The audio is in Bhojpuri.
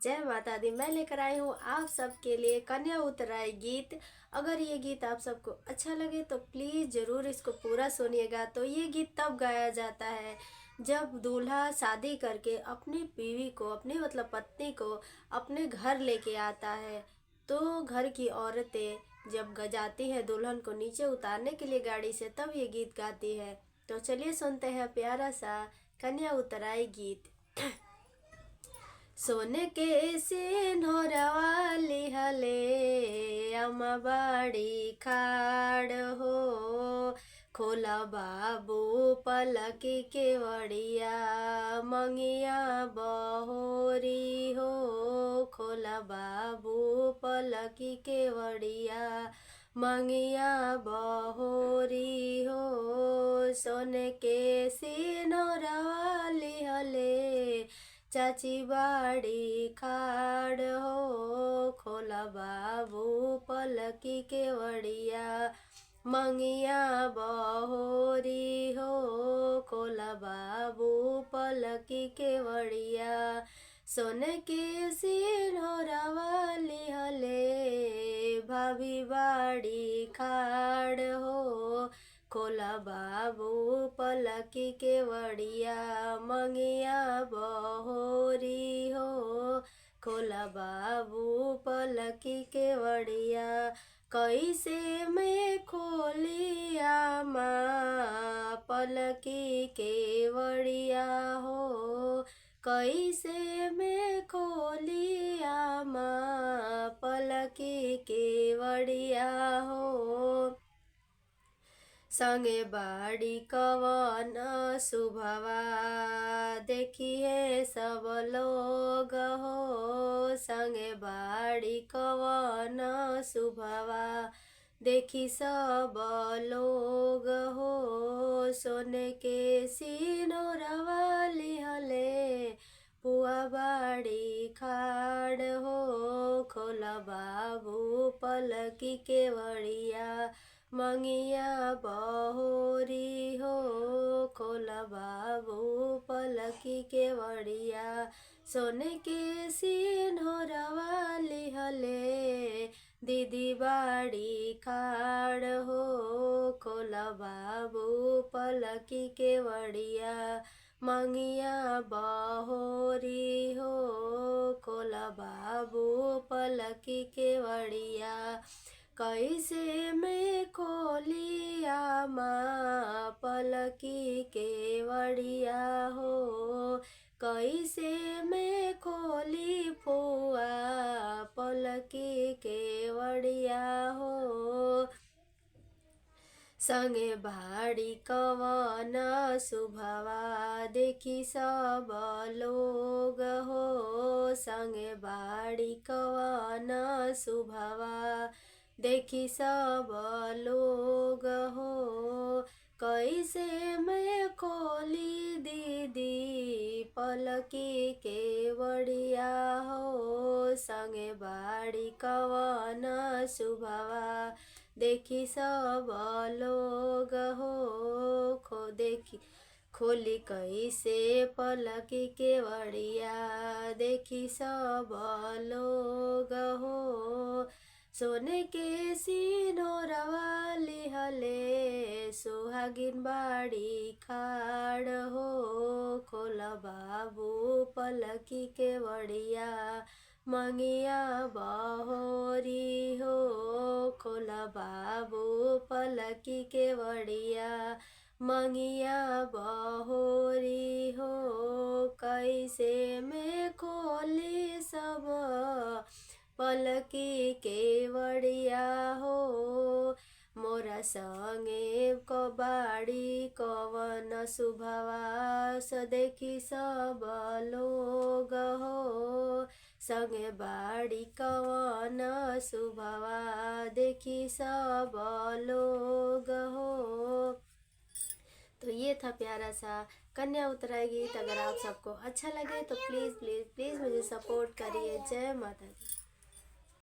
जय माता दी। मैं लेकर आई हूँ आप सबके लिए कन्या उत्तराई गीत। अगर ये गीत आप सबको अच्छा लगे तो प्लीज़ ज़रूर इसको पूरा सुनिएगा। तो ये गीत तब गाया जाता है जब दूल्हा शादी करके अपनी बीवी को, अपनी मतलब पत्नी को अपने घर लेके आता है। तो घर की औरतें जब जाती है दुल्हन को नीचे उतारने के लिए गाड़ी से, तब ये गीत गाती है। तो चलिए सुनते हैं प्यारा सा कन्या उत्तराई गीत। सोने के सिंहरवा लिहले अमबाड़ी खाड़ हो, खोला बाबू पलकी के वड़िया मंगिया बहोरी हो, खोला बाबू पलकी के वड़िया मंगिया बहोरी हो। सोने के सिंहरवा लिहले चाची बाड़ी खाड़ हो, खोला बाबू पलकी के वड़िया मंगिया बहोरी हो, खोला बाबू पलकी के वड़िया। सोने के सिंहरवा लिहले भाभी बाड़ी खाड़ हो, खोला बाबू पलकी के वड़िया मंगिया बहोरी हो, खोला बाबू पलकी के वड़िया। कैसे मैं खोलिया माँ पलकी के वड़िया हो, कैसे मैं खोलिया माँ पलकी के वड़िया हो। संगे बाड़ी कवन शुभवा देखिए सब लोग हो, संगे बाड़ी कवन शुभवा देखी सब लोग हो। सोने के सिंहरवा लिहले पुआ बाड़ी खाड़ हो, खोला बाबू पलकी के वड़िया मंगिया बहोरी हो, खोला बाबू पलकी के वड़िया। सोने के सिंहरवा लिहले दीदी बाड़ी खाड़ हो, खोला बाबू पलकी के वड़िया मंगिया बहोरी हो, खोला बाबू पलकी के वड़िया। कैसे मैं खोलिया माँ पलकी के वड़िया हो, कैसे मैं खोली फुआ पलकी के वड़िया हो। संगे बाड़ी कवन शुभवा देखी सब लोग हो, संगे बाड़ी कवन शुभवा देखी सब लोग हो। कैसे मैं खोली दीदी पलकी के वड़िया हो, संगे बाड़ी कवन शुभवा देखी सब लोग हो। खोली कैसे पलकी के वड़िया देखी सब लोग हो। सोने के सिंहरवा लिहले सुहागिन बाड़ी खाड़ हो, खोला बाबू पलकी के वड़िया मंगिया बहोरी हो, खोला बाबू पलकी के वड़िया मंगिया बहोरी हो। कैसे मैं खोली सब पलकी के वड़िया हो, मोरा संगे बाड़ी कवन शुभवा देखी सब लोग हो, संगे बाड़ी कवन शुभवा देखी सब लोग हो। तो ये था प्यारा सा कन्या उत्तराई गीत। अगर आप सबको अच्छा लगे तो प्लीज़ प्लीज़ प्लीज़ मुझे सपोर्ट करिए। जय माता दी।